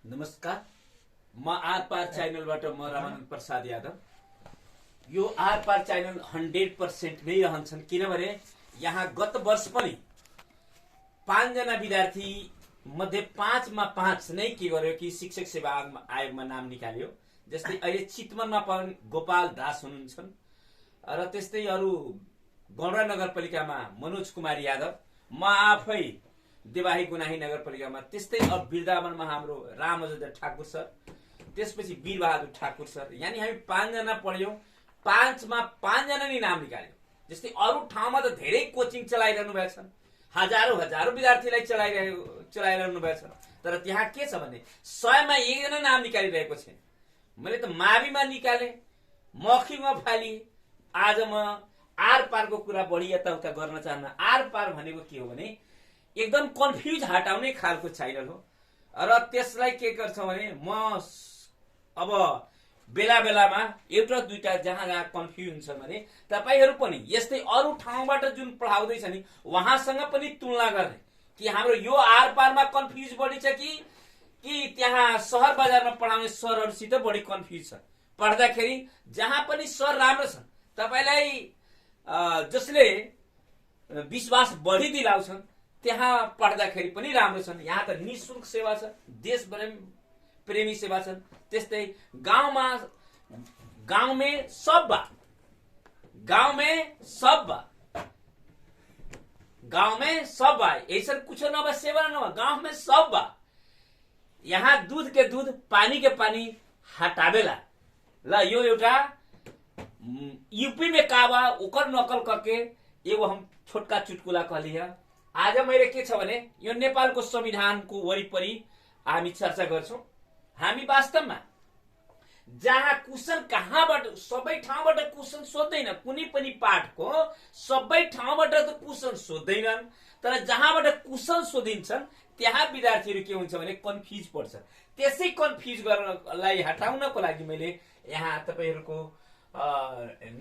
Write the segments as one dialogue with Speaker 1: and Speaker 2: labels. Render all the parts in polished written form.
Speaker 1: नमस्कार, म आर पार च्यानलबाट म रामानन्द प्रसाद यादव। यो आर पार च्यानल 100% नै रहन्छन्, किनभने यहाँ गत वर्ष पनि 5 जना विद्यार्थी मध्ये 5 मा 5 नै के गर्यो कि शिक्षक सेवा आयोगमा नाम निकाल्यो। जस्तै अहिले चितवनमा पनि गोपाल दास हुनुहुन्छ र त्यस्तै अरू गौडा नगरपालिकामा मनोज कुमार यादव, म आफै देवाही गुनाही नगरपालिकामा, त्यस्तै अब वृन्दावनमा हाम्रो रामअजय ठाकुर सर, त्यसपछि वीरबहादुर ठाकुर सर। यानी हामी 5 जना पढ्यौं, 5 मा 5 जना नै नाम निकाल्यौं। जस्तै अरू ठाउँमा त धेरै कोचिङ चलाइरहनु भएको छ, हजारौं विद्यार्थीलाई चलाइरहनु भएको छ, तर त्यहाँ के छ भने 100 मा 1 जना नाम निकालिरहेको छैन। मैले त माविमा निकाले, मखीमा फाली। आज म आर पारको कुरा बढी यताउता गर्न चाहन्न। आर पार भनेको के हो भने एकदम कन्फ्युज हटाउने खालको च्यानल हो र त्यसलाई के गर्छ भने म अब बेला बेलामा एउटा दुईटा जहाँ जहाँ कन्फ्युजन छ भने तपाईहरु पनि यस्तै अरू ठाउँबाट जुन पढाउँदै छ नि उहाँसँग पनि तुलना गर्ने कि हाम्रो यो आर पारमा कन्फ्युज बढी छ कि त्यहाँ शहर बजारमा पढाउने सरहरुसित बढी कन्फ्युज छ। पढ्दाखेरि जहाँ पनि सर राम्रो छ, तपाईलाई जसले विश्वास बढी दिलाउँछन् त्यहाँ पढ्दाखेरि पनि राम्रो छन्। यहाँ त निशुल्क सेवा छ, देश प्रेमी सेवा छन्। त्यस्तै गाउँ में सब बा, ऐसा कुछ न बा, सेवा न बा, गाँव में सब बा। यहाँ दूध के दूध, पानी के पानी हटावेला। ल यो एउटा यूपी में का बा ओकर नकल करके एगो हम छोटका चुटकुला कहली है। आज मैले के छ भने यो नेपालको संविधानको वरिपरि हामी चर्चा गर्छौं। हामी वास्तवमा जहाँ क्वेशन कहाँबाट सबै ठाउँबाट क्वेशन सोध्दैन, कुनै पनि पाठको सबै ठाउँबाट त क्वेशन सोध्दैनन्, तर जहाँबाट क्वेशन सोधिन्छन् त्यहाँ विद्यार्थीहरू के हुन्छ भने कन्फ्युज पर्छ। त्यसै कन्फ्युज गर्नलाई हटाउनको लागि मैले यहाँ तपाईहरुको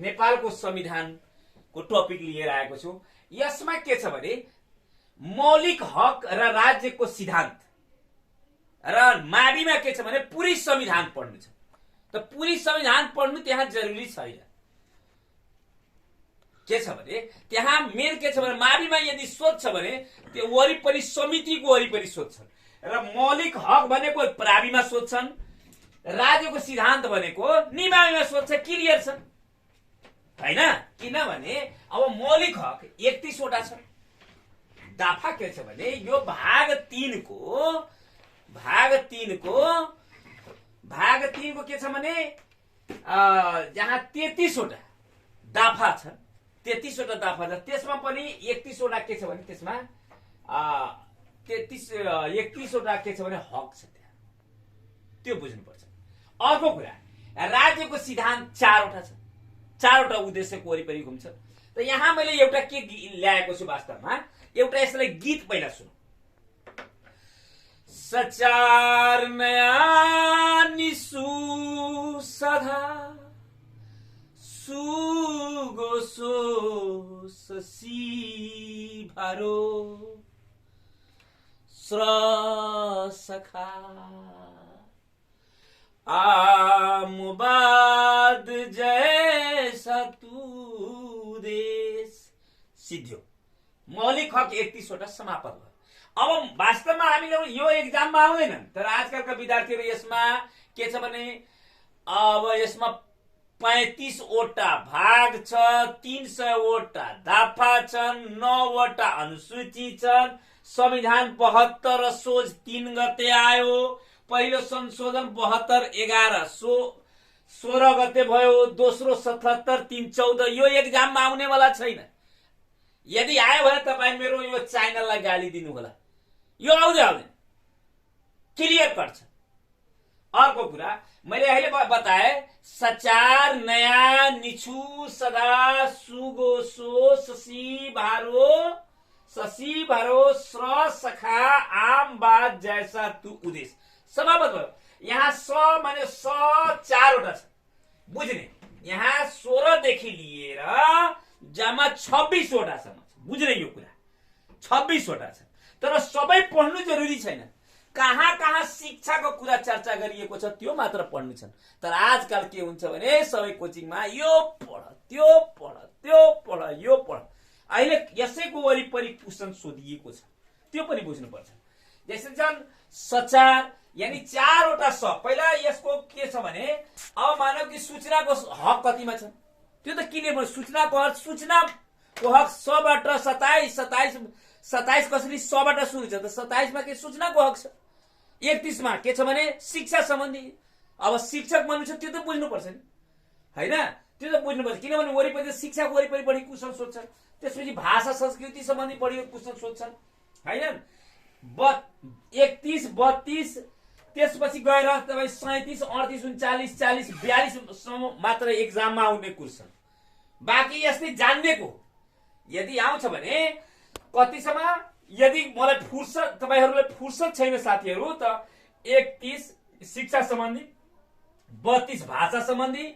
Speaker 1: नेपालको संविधानको टपिक लिएर आएको छु। यसमा के छ भने मौलिक हक र राज्यको सिद्धान्त र माविमा के छ भने पूरी संविधान पढ्नु छ। त पूरी संविधान पढ्नु त्यहाँ जरुरी छैन। के छ भने त्यहाँ मेन के छ भने माविमा यदि सोध्छ भने त्यो वरिपरि समितिको वरिपरि सोध्छन् र मौलिक हक भनेको प्राविमा सोध्छन्, राज्यको सिद्धान्त भनेको निमाविमा सोध्छ। क्लियर छ हैन? किनभने अब मौलिक हक 31 वटा छ। दाफा के छ भने यो भाग 3 को के छ भने जहाँ 33 वटा दाफा छ, 33 वटा दाफा छ, त्यसमा पनि 31 वटा के छ भने त्यसमा 31 वटा के छ भने हक छ। त्यहाँ त्यो बुझ्नुपर्छ। अर्को कुरा, राज्यको सिद्धान्त 4 वटा छ, 4 वटा उद्देश्यको वरिपरि घुम्छ। त यहाँ मैले एउटा के ल्याएको छु वास्तवमा, एउटा यसलाई गीत पहिला सुन। सचार नया निसु सधा सुगो सो ससी भारो स्र सखा आमुबाद जैसा तू देश सिद्धियो। मौलिक हक 31 वटा समापन भयो। अब वास्तवमा हामीले यो एक्जाममा आउँदैनन्, तर आजकलका विद्यार्थीहरू यसमा के छ भने अब यसमा 35 वटा भाग छ, 300 वटा दाफा छन्, 9 वटा अनुसूची छन्। संविधान 72 सोझ 3 गते आयो। पहिलो संशोधन 72/11 16 गते भयो। दोस्रो 77 3 14। यो एक्जाममा आउने वाला छैन। यदि आयो भने तपाईं मेरो यो च्यानललाई गाली दिनु होला। यो आउँदैन, क्लियर कट छ। अर्को कुरा मैले अहिले बताए, सचार नया निछु सदा सुगो सो ससी भारो स्र सखा आम बात जैसा तू उद्देश्य समाप्त भयो। यहाँ स माने 4 वटा छ, बुझ्ने। यहाँ 16 देखि लिएर जम्मा 26 वटा सम्म छ, बुझ्ने यो कुरा। 26 वटा छ, तर सबै पढ्नु जरुरी छैन। कहाँ कहाँ शिक्षाको कुरा चर्चा गरिएको छ त्यो मात्र पढ्नु छन्। तर आजकल के हुन्छ भने सबै कोचिङमा यो पढ त्यो पढ त्यो पढ यो पढ। अहिले यसैको वरिपरि क्वेशन सोधिएको छ, त्यो पनि बुझ्नुपर्छ। जस्तै छन् सचार, यानी 4वटा स। पहिला यसको के छ भने अब मानव कि सूचनाको हक कतिमा छ त्यो त क्लियर भयो। सूचनाको हक 100बाट 27 कसरी 100बाट सुरु छ त 27 मा के सूचनाको हक छ। 31 मा के छ भने शिक्षा सम्बन्धी। अब शिक्षक मनुष्य त्यो त बुझ्नुपर्छ नि, हैन? त्यो त बुझ्नुपर्छ, किनभने वरिपरि शिक्षाको वरिपरि बढी क्वेशन सोध्छन्। त्यसपछि भाषा संस्कृति सम्बन्धी बढी क्वेशन सोध्छन्, हैन? 31, 32, त्यसपछि गएर तपाईँ 37, 38, 39, 40, 42 सम्म मात्र एक्जाममा आउने क्वेशन। बाँकी यस्तै जान्नेको यदि आउँछ भने कतिसम्म, यदि मलाई फुर्सद, तपाईहरुलाई फुर्सद छैन साथीहरु, त 31 शिक्षा सम्बन्धी, 32 भाषा सम्बन्धी,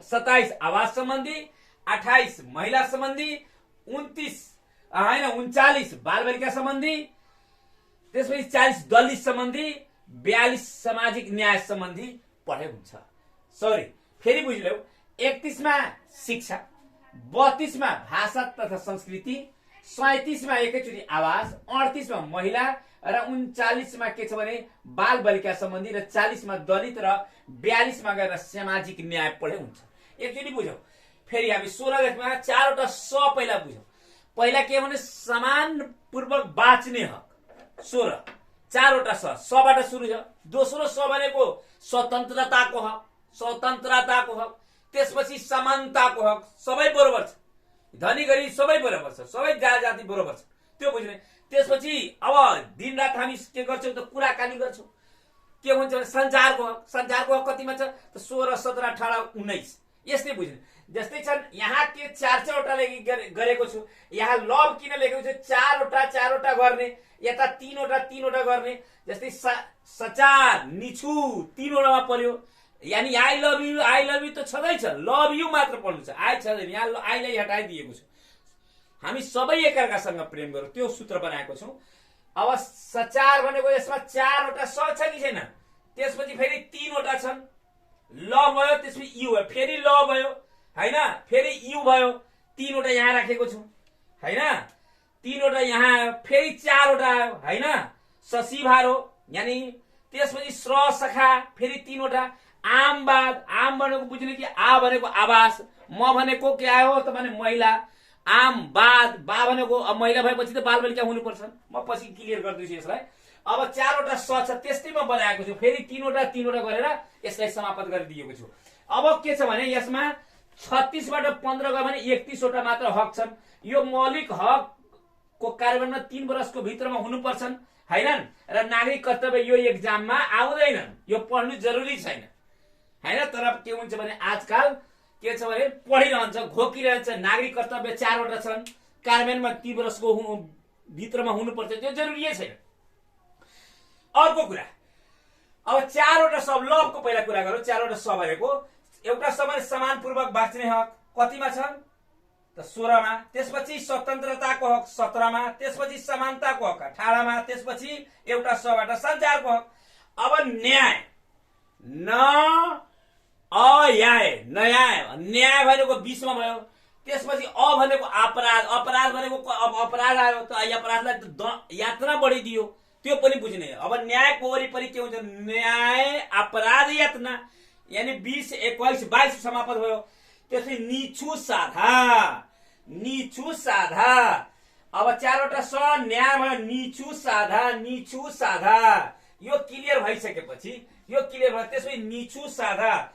Speaker 1: 27 आवास सम्बन्धी, 28 महिला सम्बन्धी, 39 बालबालिका सम्बन्धी, त्यसपछि 40 दलित सम्बन्धी, 42 सामाजिक न्याय सम्बन्धी पढे हुन्छ। सरी, फेरि बुझ्यौ। 31 मा शिक्षा, 32 मा भाषा तथा संस्कृति, 37 मा एकैचोटि आवास, 38 मा महिला र 39 मा के छ भने बाल बालिका सम्बन्धी र 40 मा दलित र 42 मा गएर सामाजिक न्याय पढे हुन्छ। एकचोटि बुझौ। फेरि हामी 16 मा 4वटा स पहिला बुझौ। पहिला के भने समान पूर्वक बाँच्ने हक 16, 4वटा सबाट सुरु छ। दोस्रो स भनेको स्वतन्त्रताको हक, स्वतन्त्रताको हक। त्यसपछि समानताको हक, सबै बराबर छ, धनी गरी सबै बराबर छ, सबै जाति बराबर छ, त्यो बुझ्ने। त्यसपछि अब दिनरात हामी के गर्छौं त कुराकानी गर्छौं। के हुन्छ भने सञ्चारको हक, सञ्चारको हक कतिमा छ त 16, 17, 18, 19 यस्तै बुझ्ने। जस्तै छन् यहाँ के 4-4वटा गरेको छु। यहाँ लभ किन लेखेको छु 4वटा गर्ने, यता 3वटा गर्ने। जस्तै सचार निछु 3वटामा पर्यो, यानी आई लभ यू त छँदैछ, लभ यू मात्र पढ्नु छ, आई छँदैन। यहाँ आईलाई हटाइदिएको छु। हामी सबै एकअर्कासँग प्रेम गरौँ, त्यो सूत्र बनाएको छौं। अब सचार भनेको यसमा 4वटा स छ कि छैन? त्यसपछि फेरि 3वटा छन्। ल भयो, त्यसपछि यू भयो, फेरि ल भयो, हैन? फेरि यू भयो, 3वटा यहाँ राखेको छु, हैन? 3वटा यहाँ आयो, फेरि 4वटा आयो, हैन? ससीभारो, यानी त्यसपछि स्र सखा, फेरि 3वटा। आमवाद, आम भनेको बुझ्ने कि आ भनेको आवास, म भनेको के आयो त भने महिला। आमवाद, बा भनेको महिला भएपछि त बालबालिका हुनुपर्छ। म पछि क्लियर गर्दैछु यसलाई। अब 4वटा स छ, त्यस्तैमा बनाएको छु। फेरि 3वटा गरेर यसलाई समाप्त गरिदिएको छु। अब के छ भने यसमा 36 बाट 15 गयो भने 31वटा मात्र हक छन्। यो मौलिक हकको कार्यान्वयन 3 वर्षको भित्रमा हुनुपर्छन्, हैनन्? र नागरिक कर्तव्य यो एक्जाममा आउँदैनन्, यो पढ्नु जरुरी छैन, हैन? तर के हुन्छ भने आजकल के छ भने पढिरहन्छ, घोकिरहन्छ। नागरिक कर्तव्य 4वटा छन्, कार्यान्वयनमा 3 वर्षको भित्रमा हुनुपर्छ, त्यो जरुरी छैन। अर्को कुरा, अब 4वटा सब लभको पहिला कुरा गरौँ। 4वटा स भनेको एउटा समय समानपूर्वक बाँच्ने हक कतिमा छन् त 16 मा। त्यसपछि स्वतन्त्रताको हक 17 मा। त्यसपछि समानताको हक 18 मा। त्यसपछि एउटा सबाट सञ्चारको हक। अब न्याय, न अयाय, न्याय भनेको 20 मा भयो। त्यसपछि अ भनेको अपराध, अपराध भनेको अपराध आयो त अपराधलाई यातना बढिदियो, त्यो पनि बुझ्ने। अब न्यायको वरिपरि के हुन्छ? न्याय, अपराध, यातना, यानी 20, 21, 22 समाप्त भयो। त्यसपछि निछु साधा। अब 4वटा स न्याय भयो, निछु साधा। यो क्लियर भइसकेपछि यो क्लियर भयो। त्यसपछि निछु साधा,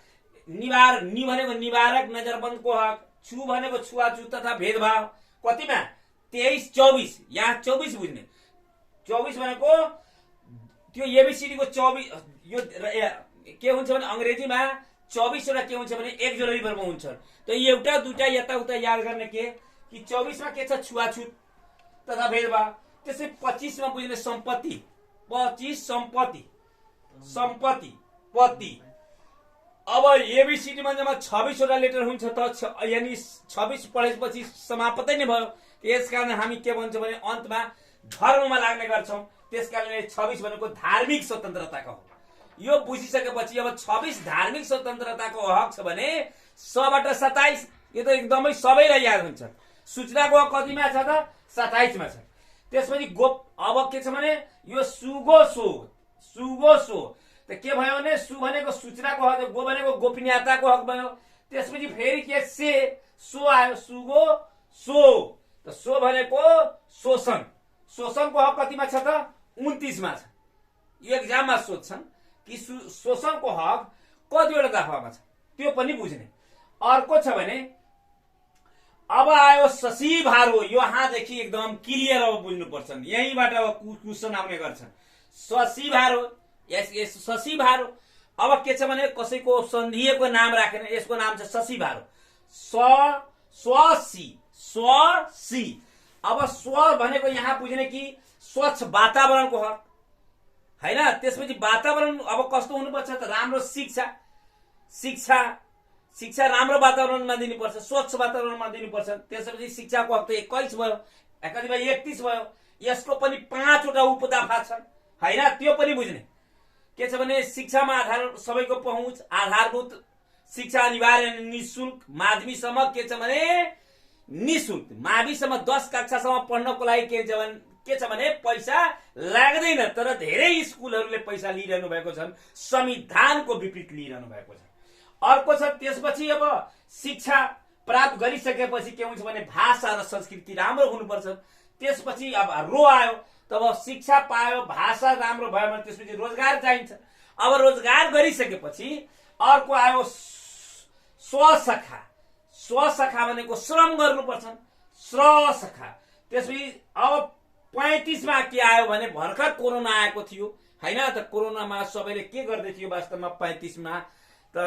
Speaker 1: निवार, नि भनेको निवारक नजरबन्दको हक, छु भनेको छुवाछुत तथा भेदभाव कतिमा? 23, 24। यहाँ 24 बुझ्ने। 24 भनेको त्यो एबीसीडी को 24। यो के हुन्छ भने अंग्रेजीमा 24वटा के हुन्छ भने एक जोडी वर्गमा हुन्छ। त एउटा दुईटा यताउता याद गर्ने के कि 24 मा के छ? छुवाछुत तथा भेदभाव। त्यसै 25 मा बुझ्ने सम्पत्ति, 25 सम्पत्ति पति। अब एबीसीडी मा जम्मा 26वटा लेटर हुन्छ त यानी 26 पढेपछि समाप्तै नै भयो। यसकारण हामी के भन्छौँ भने अन्तमा धर्ममा लाग्ने गर्छौं। त्यसकारणले 26 भनेको धार्मिक स्वतन्त्रताको हो। यो बुझिसकेपछि अब 26 धार्मिक स्वतन्त्रताको हक छ भने 100 बाट 27 यो त एकदमै सबैलाई याद हुन्छ। सूचनाको हक कतिमा छ त 27 मा छ। त्यसपछि अब के छ भने यो सुगो सो त के भयो भने सु भनेको सूचनाको हक, गो भनेको गोपनीयताको हक भयो। त्यसपछि फेरि के सो आयो, सुगो सो त सो भनेको शोषणको हक कतिमा छ त 29 मा छ। यो एक्जाममा सोध्छन् कि शोषणको हक कतिवटा दफामा छ त्यो पनि बुझ्ने। अर्को छ भने अब आयो शशीभारो। यहाँदेखि एकदम क्लियर अब बुझ्नुपर्छ, यहीँबाट अब क्वेसन आउने गर्छन्। शशीभारो, यस शशीभारो। अब के छ भने कसैको सन्धिएको नाम राखेन, यसको नाम छ शशीभारो। स्वसी। अब स्व भनेको यहाँ बुझ्ने कि स्वच्छ वातावरणको हक हैन। त्यसपछि वातावरण अब कस्तो हुनुपर्छ त राम्रो शिक्षा राम्रो वातावरणमा दिनुपर्छ, स्वच्छ वातावरणमा दिनुपर्छ। त्यसपछि शिक्षाको हक त 21 भयो, कति भयो 31 भयो। यसको पनि 5 वटा उपदफा छन् हैन, त्यो पनि बुझ्ने। के छ भने शिक्षामा आधार सबैको पहुँच, आधारभूत शिक्षा अनिवार्य निशुल्क, माध्यमिकसम्म के छ भने निशुल्क, माविसम्म 10 कक्षासम्म पढ्नको लागि के छ भने पैसा लाग्दैन। तर धेरै स्कुलहरूले पैसा लिइरहनु भएको छन्, संविधानको विपरीत लिइरहनु भएको छ। अर्को छ त्यसपछि अब शिक्षा प्राप्त गरिसकेपछि के हुन्छ भने भाषा र संस्कृति राम्रो हुनुपर्छ। त्यसपछि अब आयो, तब शिक्षा पायो, भाषा राम्रो भयो भने त्यसपछि रोजगार चाहिन्छ। अब रोजगार गरिसकेपछि अर्को आयो स्वसखा भनेको श्रम गर्नुपर्छ, स्वसखा। त्यसपछि अब 35 मा के आयो भने भर्खर कोरोना आएको थियो हैन त। कोरोनामा सबैले के गर्दै थियो वास्तवमा 35 मा त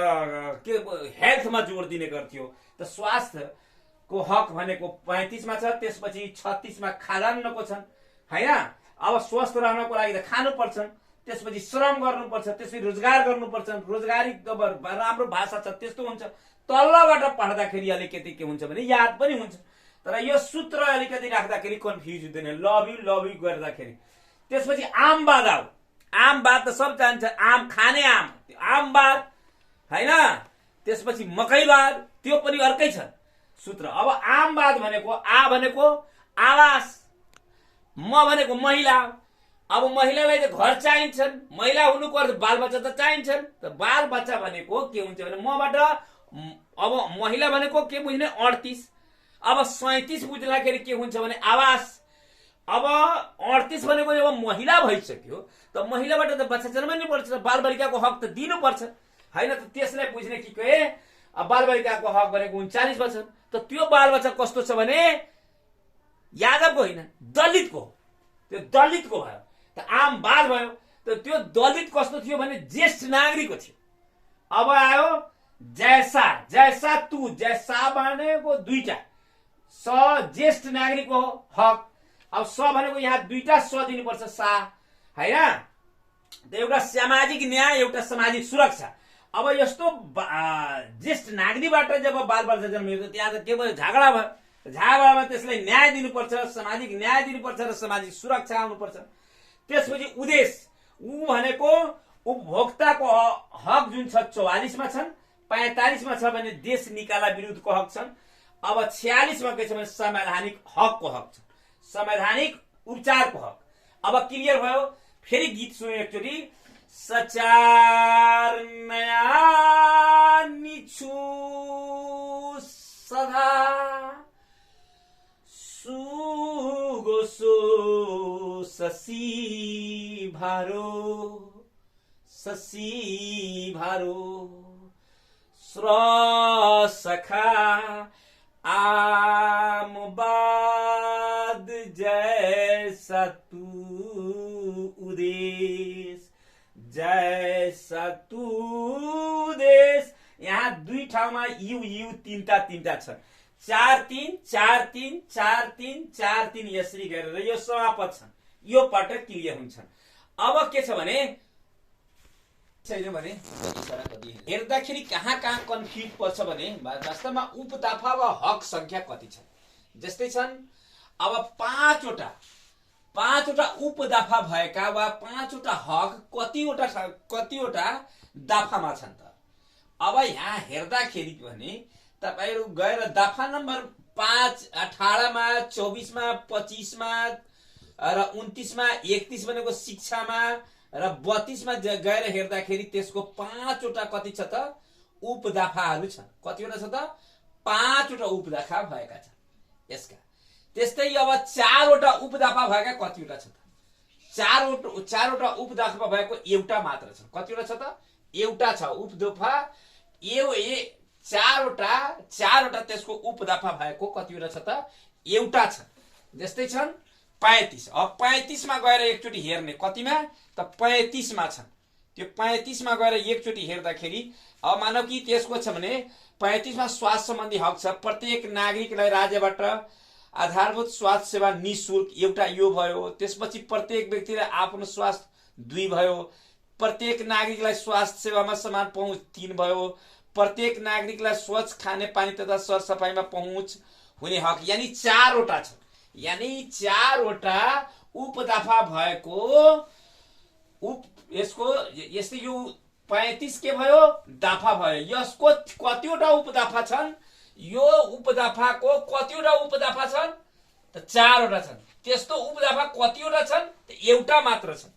Speaker 1: के हेल्थमा जोड दिने गर्थ्यो त। स्वास्थ्यको हक भनेको 35 मा छ। त्यसपछि 36 मा खाद्यान्नको छन् हैन। अब स्वस्थ रहनको लागि त खानु पर्छ, त्यसपछि श्रम गर्नुपर्छ, त्यसपछि रोजगार गर्नुपर्छ। रोजगारी अब राम्रो भाषा छ त्यस्तो हुन्छ। तल्लोबाट पढ्दाखेरि अलिकति के हुन्छ भने याद पनि हुन्छ, तर यो सूत्र अलिकति राख्दाखेरि कन्फ्युज हुँदैन, लभ यु गर्दाखेरि। त्यसपछि आमवाद आऊ। आमवाद त सब जान्छ, आम खाने आमवाद हैन। त्यसपछि मकैवाद, त्यो पनि अर्कै छ सूत्र। अब आमवाद भनेको भनेको आवास, म भनेको महिला। अब महिलालाई त घर चाहिन्छन्, महिला हुनुको अर्थ बालबच्चा त चाहिन्छन्। त बालबच्चा भनेको के हुन्छ भने मबाट अब महिला भनेको के बुझ्ने 38। अब 37 बुझ्दाखेरि के हुन्छ भने आवास। अब 38 भनेको जब महिला भइसक्यो त महिलाबाट त बच्चा जन्माउनु पर्छ, बालबालिकाको हक त दिनुपर्छ हैन त। त्यसलाई बुझ्ने कि बालबालिकाको हक भनेको 39 वर्ष। त त्यो बालबच्चा कस्तो छ भने यादवको होइन, दलितको। त्यो दलितको भयो त आम बाल भयो। त त्यो दलित कस्तो थियो भने ज्येष्ठ नागरिकको थियो। अब आयो जैसा तू, जैसा भनेको दुईटा ज्येष्ठ नागरिकको हक। अब भनेको यहाँ दुईटा दिनुपर्छ हैन। त एउटा सामाजिक न्याय, एउटा सामाजिक सुरक्षा। अब यस्तो ज्येष्ठ नागरिकबाट जब बालबच्चा जन्मियो त्यहाँ त के भयो झगडा भयो। झगडामा त्यसलाई न्याय दिनुपर्छ, सामाजिक न्याय दिनुपर्छ र सामाजिक सुरक्षा आउनुपर्छ। त्यसपछि उद्देश्य भनेको उपभोक्ताको हक जुन छ 44 मा छन्। 45 मा छ भने देश निकाला विरुद्धको हक छन्। अब 46 मा के छ भने संवैधानिक हकको हक छ, संवैधानिक उपचारको हक। अब क्लियर भयो। फेरि गीत सुन्यो एकचोटि। सचार नया निछु सदा सुगोसो शशी भारो सखा आमवाद जैसा तू देश। यहाँ दुई ठाउँमा यु तीनटा छ। 4-3 यसरी गरेर यो समापत छन्। यो पटक क्लियर हुन्छन्। अब के छ भने हेर्दाखेरि कहाँ कन्फ्युज पर्छ भने वास्तवमा उपदफा वा हक संख्या कति छ। जस्तै छन् अब 5 वटा पाँचवटा उपदफा भएका वा पाँचवटा हक कतिवटा दफामा छन् त। अब यहाँ हेर्दाखेरि भने तपाईहरु गएर दफा नम्बर 5, 18 मा, 24 मा, 25 मा र 29 मा, 31 भनेको शिक्षामा र 32 मा गएर हेर्दाखेरि त्यसको पाँचवटा कति छ त उपदफाहरू छन्। कतिवटा छ त? पाँचवटा उपदफा भएका छन् यसका। त्यस्तै अब चारवटा उपदफा भएका कतिवटा छ त? चारवटा उपदफा भएको एउटा मात्र छ। कतिवटा छ त? एउटा छ उपदफा। चारवटा त्यसको उपदफा भएको कतिवटा छ त? एउटा छ। जस्तै छन् 35। अब 35 मा गएर एकचोटि हेर्ने कतिमा त 35 मा छन्। त्यो 35 मा गएर एकचोटि हेर्दाखेरि अब मानव कि त्यसको छ भने 35 मा स्वास्थ्य सम्बन्धी हक छ। प्रत्येक नागरिकलाई राज्यबाट आधारभूत स्वास्थ्य सेवा निशुल्क, एउटा यो भयो। त्यसपछि प्रत्येक व्यक्तिलाई आफ्नो स्वास्थ्य 2 भयो। प्रत्येक नागरिकलाई स्वास्थ्य सेवामा समान पहुँच 3 भयो। प्रत्येक नागरिकलाई स्वच्छ खाने पानी तथा सरसफाइमा पहुँच हुने हक, यानी चारवटा छ। यानी चारवटा उपदफा भएको यसको यस्तै यो 35 के भयो? दफा भयो। यसको कतिवटा उपदफा छन्? यो उपदफाको कतिवटा उपदफा छन् त? चारवटा छन्। त्यस्तो उपदफा कतिवटा छन् त? एउटा मात्र छन्।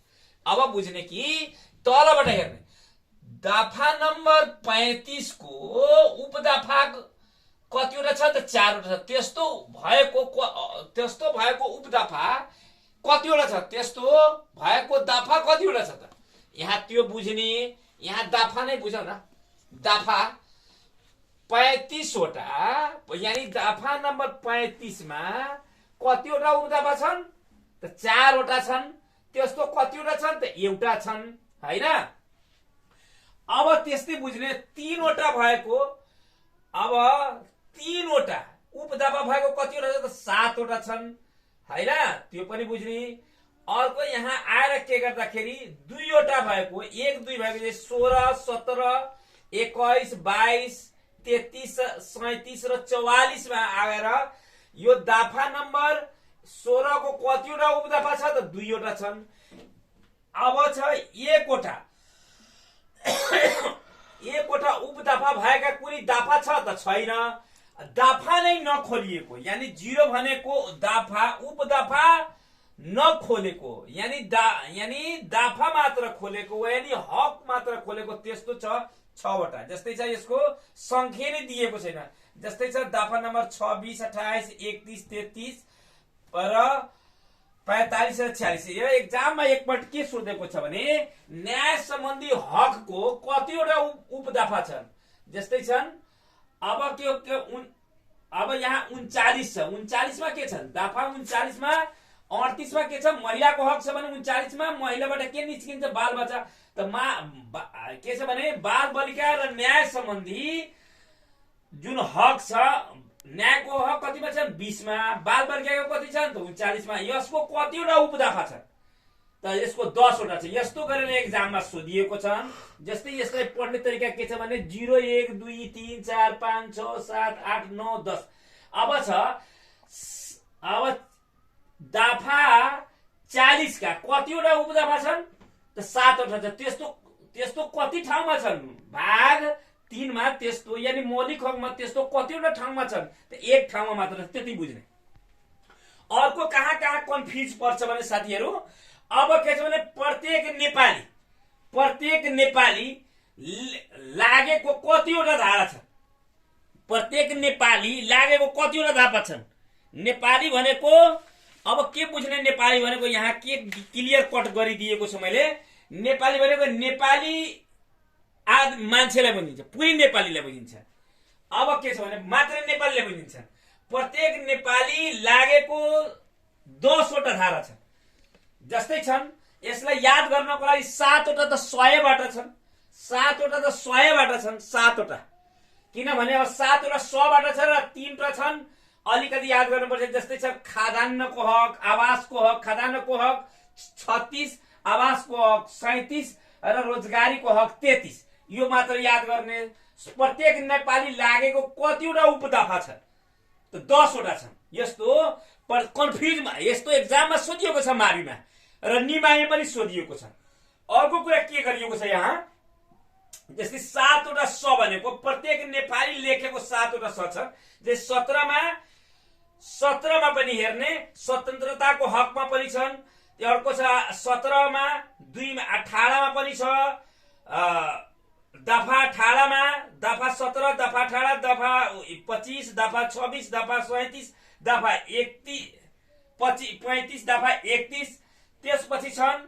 Speaker 1: अब बुझ्ने कि तलबाट हेर्ने दफा नम्बर 35 को उपदफा कतिवटा छ त? चारवटा छ। त्यस्तो भएको उपदफा कतिवटा छ? त्यस्तो भएको दफा कतिवटा छ त? यहाँ त्यो बुझ्ने, यहाँ दफा नै बुझौँ न। दफा 35 वटा, यानी दफा नम्बर 35 मा कतिवटा उपदफा छन् त? चारवटा छन्। त्यस्तो कतिवटा छन् त? एउटा छन्, हैन? अब त्यस्तै बुझ्ने 3वटा भएको, अब 3वटा उपदफा भएको कतिवटा छ त? 7वटा छन्, हैन? त्यो पनि बुझ्ने। अर्को यहाँ आएर के गर्दाखेरि 2वटा भएको, 1, 2 भएको 16, 17, 21, 22, 33, 37 र 44 मा आएर यो दफा नम्बर 16 को कतिवटा उपदफा छ त? 2वटा छन्। अब छ 1वटा। 1वटा उपदफा भएका कुनै दफा छ त? छैन। दफा नै नखोलिएको, यानी 0 भनेको दफा, उपदफा नखोलेको, यानी दफा मात्र खोलेको, यानी हक मात्र खोलेको, त्यस्तो छ 6वटा। जस्तै छ यसको संख्या नै दिएको छैन। जस्तै छ दफा नम्बर 26, 28, 31, 33 र 45 र 46। यो एक्जाममा एकपल्ट के सोधेको छ भने न्याय सम्बन्धी हकको कतिवटा उपदफा छन्? जस्तै छन् अब यहाँ 39 छ। 39 मा के छन्? दफा 39 मा 38 मा के छ? महिलाको हक छ भने 39 मा महिलाबाट के निस्किन्छ? बाल बच्चा। त के छ भने बाल बालिका र न्याय सम्बन्धी जुन हक छ, न्यायको हक कतिमा छ? 20 मा। बाल बालिकाको कति छ त? 39 मा। यसको कतिवटा उपदफा छ त? यसको 10वटा छ। यस्तो गरेर एक्जाममा सोधिएको छन्। जस्तै यसलाई पढ्ने तरिका के छ भने 0, 1, 2, 3, 4, 5, 6, 7, 8, 9, 10। अब दफा 40 का कतिवटा उपदफा छन् त? 7वटा छ। त्यस्तो कति ठाउँमा छन्? भाग 3 मा त्यस्तो, यानी मौलिक हकमा त्यस्तो कतिवटा ठाउँमा छन् त? एक ठाउँमा मात्र। त्यति बुझ्ने। अर्को कहाँ कन्फ्युज पर्छ भने साथीहरू, अब के छ भने प्रत्येक नेपाली लागेको कतिवटा धारा छ? प्रत्येक नेपाली लागेको कतिवटा धारा छन्? नेपाली भनेको अब के बुझ्ने? नेपाली भनेको यहाँ के क्लियर कट गरिदिएको छ मैले। नेपाली भनेको नेपाली मान्छेलाई बुझिन्छ, पुरै नेपालीलाई बुझिन्छ। अब के छ भने मात्र नेपालीलाई बुझिन्छ। प्रत्येक नेपाली लागेको 10वटा धारा छ। जस्तै छन्, यसलाई याद गर्नको लागि 7वटा त 100बाट छन्। 7वटा त 100बाट छन्। 7वटा किनभने अब 7वटा 100बाट छ र 3वटा छन्। अलिकति याद गर्नुपर्छ। जस्तै छ खाद्यान्नको हक, आवासको हक। खाद्यान्नको हक 36, आवासको हक 37 र रोजगारीको हक 33। यो मात्र याद गर्ने। प्रत्येक नेपाली लागेको कतिवटा उपदफा छ त? 10वटा छन्। यस्तो कन्फ्युजमा यस्तो एक्जाममा सोधिएको छ, माविमा र निमामा पनि सोधिएको छ। अर्को कुरा के गरिएको छ यहाँ, जस्तै 7 वटा स भनेको प्रत्येक नेपाली लेखेको 7 वटा स छ। जे 17 मा पनि हेर्ने स्वतन्त्रताको हकमा पनि छन्। त्यो अर्को छ 17 मा, 2 मा 18 मा पनि छ, दफा 18 मा, दफा 17, दफा 18, दफा 25, दफा 26, दफा 37, दफा 31, 35, दफा 31। त्यसपछि छन्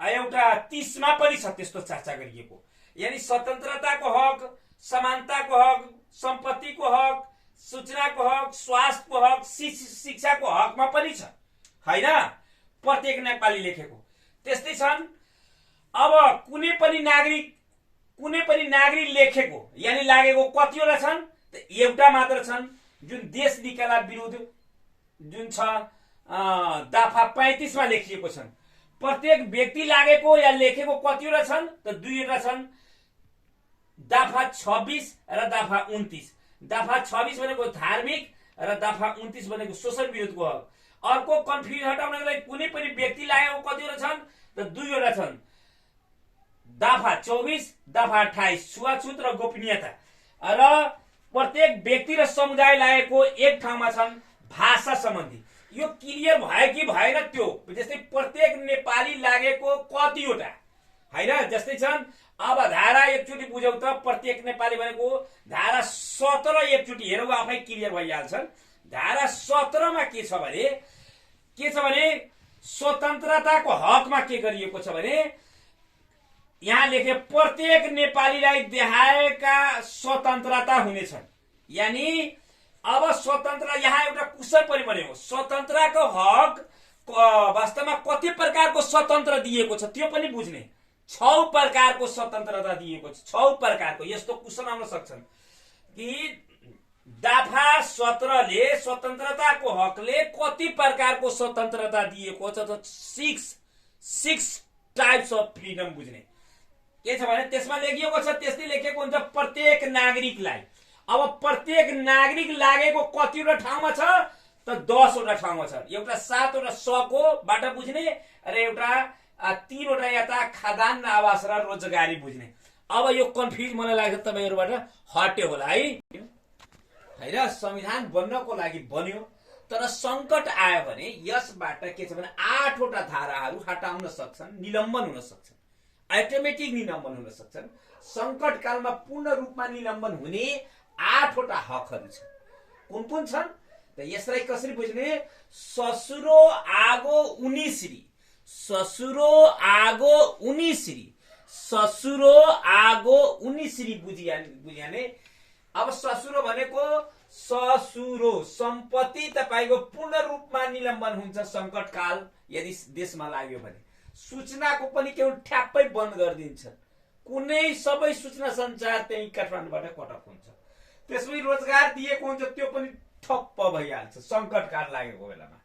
Speaker 1: एउटा 30 मा पनि छ त्यस्तो चर्चा गरिएको। यानी स्वतन्त्रताको हक, समानताको हक, सम्पत्तिको हक, सूचनाको हक, स्वास्थ्यको हक, शिक्षाको हकमा पनि छ हैन, प्रत्येक नेपाली लेखेको। त्यस्तै छन् अब कुनै पनि नागरिक लेखेको यानी लागेको कतिवटा छन् त एउटा मात्र छन्, जुन देश निकाला विरुद्ध जुन छ दफा 35 मा लेखिएको छन्। प्रत्येक व्यक्ति लागेको या लेखेको कतिवटा छन् त 2वटा छन्, दफा 26 र दफा 29। दफा 26 भनेको धार्मिक र दफा 29 भनेको शोषण विरुद्धको हक। अर्को कन्फ्युजन हटाउनको लागि कुनै पनि व्यक्ति लागेको कतिवटा छन् त 2वटा छन्, दफा 24, दफा 28 छुवाछुत र गोपनीयता। र प्रत्येक व्यक्ति र समुदाय लागेको एक ठाउँमा छन् भाषा सम्बन्धी। यो क्लियर भयो कि भएन त्यो, जस्तै प्रत्येक नेपाली लागेको कतिवटा हैन। जस्तै छन् अब धारा एकचोटि बुझौ त, प्रत्येक नेपाली भनेको धारा 17 एकचोटि हेरौ आफै क्लियर भइहाल्छन्। धारा 17 मा के छ भने स्वतन्त्रताको हकमा के गरिएको छ भने यहाँ लेखे प्रत्येक नेपालीलाई देखाएका स्वतन्त्रता हुनेछन्। यानी अब स्वतन्त्र यहाँ एउटा कुशल पनि बनेको, स्वतन्त्रताको हक वास्तवमा कति प्रकारको स्वतन्त्र दिएको छ त्यो पनि बुझ्ने। 6 प्रकारको स्वतन्त्रता दिएको छ, 6 प्रकारको। यस्तो क्वेशन आउन सक्छन् कि दफा 17 ले स्वतन्त्रताको हकले कति प्रकारको स्वतन्त्रता दिएको छ त 6 टाइप्स अफ फ्रिडम बुझ्ने। के छ भने त्यसमा लेखिएको छ, त्यस्तै लेखेको हुन्छ प्रत्येक नागरिकलाई। अब प्रत्येक नागरिक लागेको कतिवटा ठाउँमा छ त 10 वटा ठाउँमा छ। एउटा 7 वटा सको बाट बुझ्ने र एउटा 3 वटा यता खाद्यान्न, आवास र रोजगारी बुझ्ने। अब यो कन्फ्युज मलाई लाग्छ तपाईहरुबाट हट्यो होला है। हैन, संविधान बन्नको लागि बन्यो, तर संकट आयो भने यसबाट के छ भने 8 वटा धाराहरू हटाउन सक्छन्, निलम्बन हुन सक्छन्, अटोमेटिक निलम्बन हुन सक्छन्। संकट कालमा पूर्ण रूपमा निलम्बन हुने 8 वटा हकहरू छन्। कुन छन् त यसलाई कसरी बुझ्ने? ससुरो आगो उनीश्री, ससुरो आगो उनीश्री, ससुरो आगो उनीश्री बुझिहाल्ने। अब ससुरो भनेको ससुरो सम्पत्ति तपाईको पूर्ण रूपमा निलम्बन हुन्छ संकट काल यदि देशमा लाग्यो भने। सूचनाको पनि केवल ठ्याप्पै बन्द गरिदिन्छ, कुनै सबै सूचना सञ्चार त्यही काठमाडौँबाट कटअफ हुन्छ। त्यसपछि रोजगार दिएको हुन्छ, त्यो पनि ठप्प भइहाल्छ संकट काल लागेको बेलामा।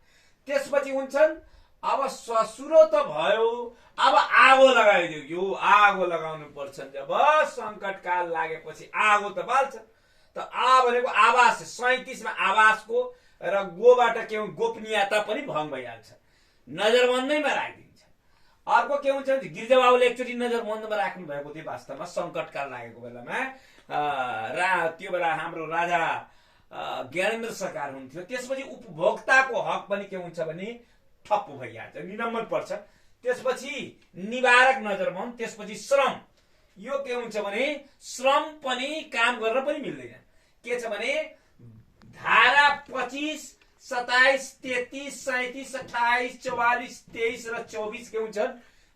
Speaker 1: त्यसपछि हुन्छन् अब ससुरो त भयो, अब आगो लगाइदियो। यो आगो लगाउनु पर्छ जब संकट काल लागेपछि, आगो त बाल्छ। त भनेको आवास, 37 मा आवासको र गोबाट के गोपनीयता पनि भंग भइहाल्छ, नजरबन्दीमा राखिदिन्छ। अर्को के हुन्छ, गिरिजाबाबुले एकचोटि नजरबन्दीमा राख्नु भएको थियो वास्तवमा संकट काल लागेको बेलामा। त्यो बेला हाम्रो राजा ज्ञानेन्द्र सरकार हुन्थ्यो। त्यसपछि उपभोक्ताको हक पनि के हुन्छ भने ठप्प भइहाल्छ, निलम्बन पर्छ। त्यसपछि निवारक नजरबन्द, त्यसपछि श्रम। यो के हुन्छ भने श्रम पनि काम गर्न पनि मिल्दैन। के छ भने धारा 25, 27, 33, 37, 28, 44, 23 र 24 के हुन्छ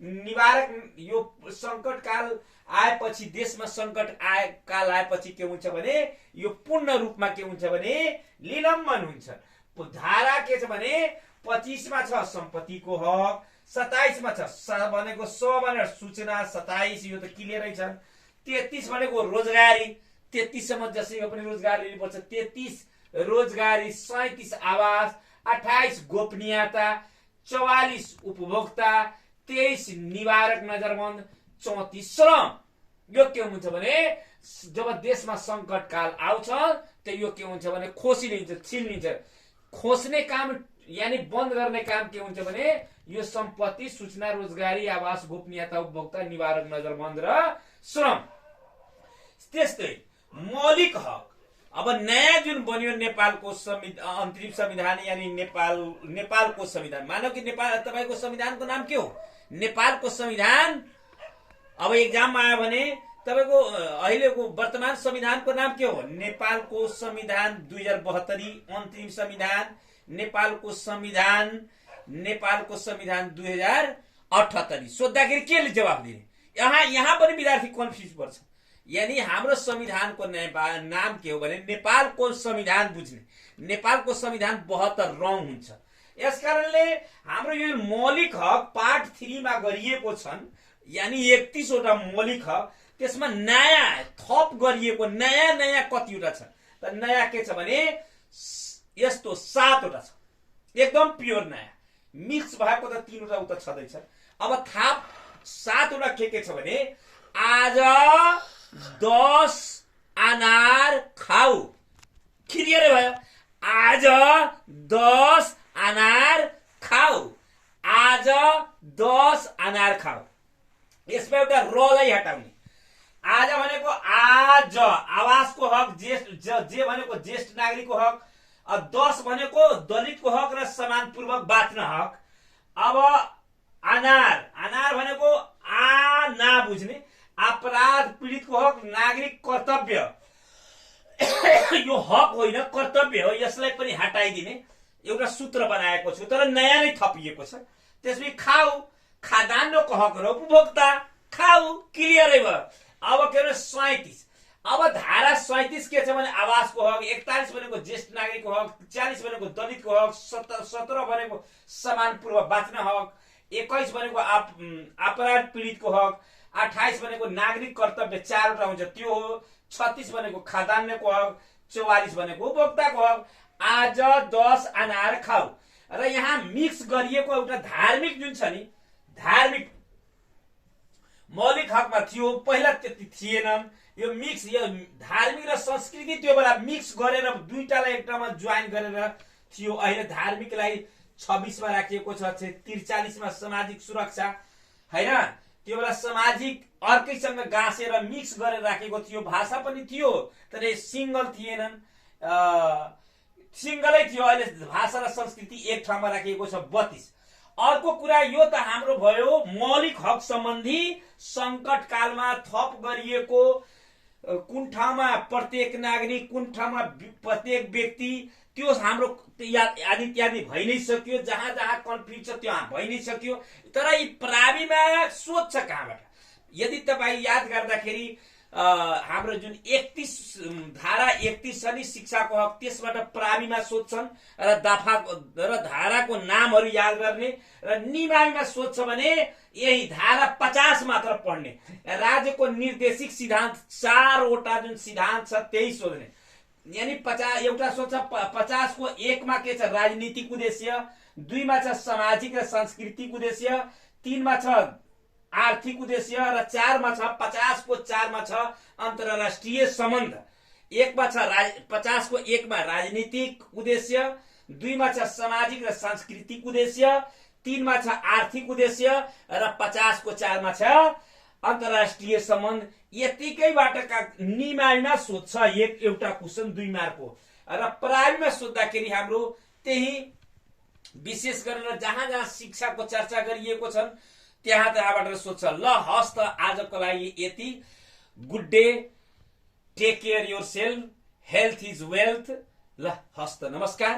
Speaker 1: निवारक। यो संकट काल आएपछि, देशमा संकट काल आएपछि के हुन्छ भने यो पूर्ण रूपमा के हुन्छ भने निलम्बन हुन्छ। धारा के छ भने 25 मा छ सम्पत्तिको हक, 27 मा छ भनेको भनेर सूचना, 27 यो त क्लियरै छ। 33 भनेको रोजगारी, 33 सम्म जसैमा पनि रोजगार लिनुपर्छ, 33 रोजगारी, 37 आवास, 28 गोपनीयता, 44 उपभोक्ता, 23 निवारक नजरबन्द, 34 श्रम। यो के हुन्छ भने जब देशमा संकट काल आउँछ त यो के हुन्छ भने खोसिलिन्छ, छिल्लिन्छ। खोस्ने काम यानी बन्द गर्ने काम के हुन्छ भने यो सम्पत्ति, सूचना, रोजगारी, आवास, गोपनीयता, उपभोक्ता निवारक, नजरबन्द र श्रम। त्यस्तै मौलिक हक। अब नयाँ जुन बन्यो नेपालको अन्तरिम संविधान, यानी नेपालको संविधान, मानव कि नेपाल तपाईको संविधानको नाम के हो? नेपालको संविधान। अब एक्जाममा आयो भने तपाईको अहिलेको वर्तमान संविधानको नाम के हो? नेपालको संविधान 2072 अन्तरिम संविधान, नेपालको संविधान 2078। सोद्धाखेरि के जवाफ दिने? यहाँ पनि विद्यार्थी कन्फ्युज पर्छ। यानी हाम्रो संविधानको नाम के हो भने नेपालको संविधान बुझ्ने। नेपालको संविधान 72 रङ हुन्छ। यसकारणले हाम्रो यो मौलिक हक पार्ट 3 मा गरिएको छन्, यानी 31 वटा मौलिक हक। त्यसमा नयाँ थप गरिएको नयाँ कतिवटा छ त? नयाँ के छ भने यस्तो 7 वटा छ, एकदम प्योर नयाँ। मिक्स भएको त 3 वटा उता छँदैछ। अब थप 7 वटा के छ भने आज 10 अनार खाऊ। क्लियर भयो? आज 10 अनार खाऊ। आज 10 अनार खाऊ। यसमा एउटा रलाई हटाउने। आज भनेको आज आवासको हक, जे भनेको ज्येष्ठ नागरिकको हक, 10 भनेको दलितको हक र सम्मानपूर्वक बाँच्न हक। अब अनार भनेको ना बुझ्ने, अपराध पीडितको हक, नागरिक कर्तव्य। यो हक होइन, कर्तव्य हो। यसलाई पनि हटाइदिने एउटा सूत्र बनाएको छु, तर नयाँ नै थपिएको छ। त्यसपछि खाऊ, खाद्यान्नको हक र उपभोक्ता खाऊ। क्लियरै भयो। अब के भन्छ 37। अब धारा 37 के छ भने आवासको हक, 41 भनेको ज्येष्ठ नागरिकको हक, 40 भनेको दलितको हक, 17 भनेको सम्मानपूर्वक बाँच्न हक, 21 भनेको अपराध पीडितको हक, 28 भनेको नागरिक कर्तव्य 4 वटा हुन्छ त्यो हो, 36 भनेको खाद्यान्नको हक, 44 भनेको उपभोक्ताको हक। आज 10 अनार खाऊ। र यहाँ मिक्स गरिएको एउटा धार्मिक जुन छ नि, धार्मिक मौलिक हकमा थियो, पहिला त्यति थिएनन्। यो मिक्स, यो धार्मिक र संस्कृति त्यो बेला मिक्स गरेर दुईटालाई एकटामा जोइन गरेर थियो। अहिले धार्मिकलाई 26 मा राखिएको छ, 43 मा सामाजिक सुरक्षा हैन। त्यो बेला सामाजिक अर्कैसँग गाँसेर मिक्स गरेर राखेको थियो। भाषा पनि थियो तर सिंगल थिएनन्, सिंगलै थियो। अहिले भाषा र संस्कृति एक ठाउँमा राखिएको छ 32। अर्को कुरा यो त हाम्रो भयो मौलिक हक सम्बन्धी संकट कालमा थप गरिएको, कुन ठाउँमा प्रत्येक नागरिक, कुन ठाउँमा प्रत्येक व्यक्ति, त्यो हाम्रो इत्यादि भइ नै सक्यो। जहाँ जहाँ कन्फ्लिक्ट छ त्यहाँ भइ नै सक्यो। तर यी प्राविमा सोच छ कहाँबाट? यदि तपाईँ याद गर्दाखेरि हाम्रो जुन 31 धारा 31 छ नि शिक्षाको हक, त्यसबाट प्राविमा सोध्छन् र दफा र धाराको नामहरू याद गर्ने, र निमाविमा सोध्छ भने यही धारा 50 मात्र पढ्ने। राज्यको निर्देशिक सिद्धान्त 4 वटा जुन सिद्धान्त छ त्यही सोध्ने। यानी 50 एउटा सोध्छ 50 को 1 मा के छ? राजनीतिक उद्देश्य, 2 मा छ सामाजिक र सांस्कृतिक उद्देश्य, 3 मा छ आर्थिक उद्देश्य, र 4 मा छ 50 को 4 मा छ अन्तर्राष्ट्रिय सम्बन्ध। 1 मा छ 50 को 1 मा राजनीतिक उद्देश्य, 2 मा छ सामाजिक र सांस्कृतिक उद्देश्य, 3 मा छ आर्थिक उद्देश्य, र 50 को 4 मा छ अन्तर्राष्ट्रिय सम्बन्ध। यतिकैबाट निमाविमा सोध्छ एउटा क्वेशन 2 मार्कको, र प्राविमा सोध्दाखेरि हाम्रो त्यही विशेष गरेर जहाँ जहाँ शिक्षाको चर्चा गरिएको छ त्यहाँबाट सोध्छ। ल हस् त आजको लागि यति। Good day, take care yourself, health is wealth. ल हस् त, नमस्कार।